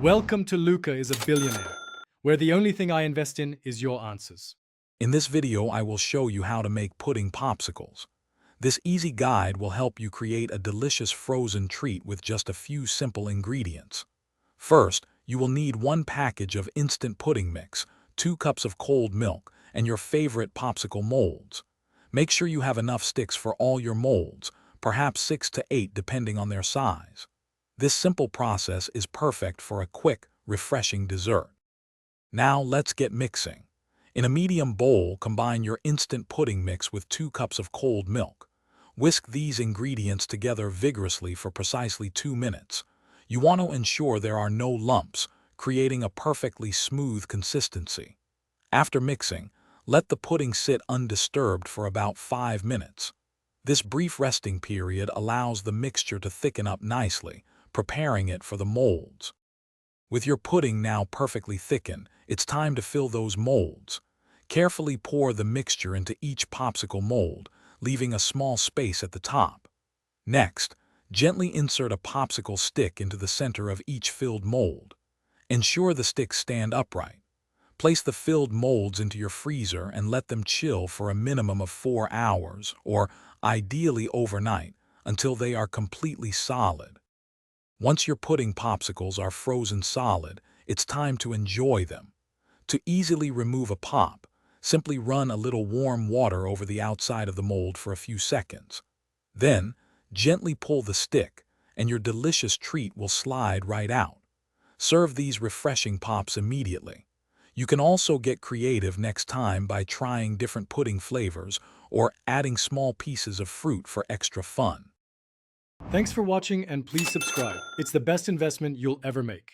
Welcome to Luca is a Billionaire, where the only thing I invest in is your answers. In this video, I will show you how to make pudding popsicles. This easy guide will help you create a delicious frozen treat with just a few simple ingredients. First, you will need 1 package of instant pudding mix, 2 cups of cold milk, and your favorite popsicle molds. Make sure you have enough sticks for all your molds, perhaps 6 to 8 depending on their size. This simple process is perfect for a quick, refreshing dessert. Now let's get mixing. In a medium bowl, combine your instant pudding mix with 2 cups of cold milk. Whisk these ingredients together vigorously for precisely 2 minutes. You want to ensure there are no lumps, creating a perfectly smooth consistency. After mixing, let the pudding sit undisturbed for about 5 minutes. This brief resting period allows the mixture to thicken up nicely, preparing it for the molds. With your pudding now perfectly thickened, it's time to fill those molds. Carefully pour the mixture into each popsicle mold, leaving a small space at the top. Next, gently insert a popsicle stick into the center of each filled mold. Ensure the sticks stand upright. Place the filled molds into your freezer and let them chill for a minimum of 4 hours, or ideally overnight, until they are completely solid. Once your pudding popsicles are frozen solid, it's time to enjoy them. To easily remove a pop, simply run a little warm water over the outside of the mold for a few seconds. Then, gently pull the stick, and your delicious treat will slide right out. Serve these refreshing pops immediately. You can also get creative next time by trying different pudding flavors or adding small pieces of fruit for extra fun. Thanks for watching and please subscribe. It's the best investment you'll ever make.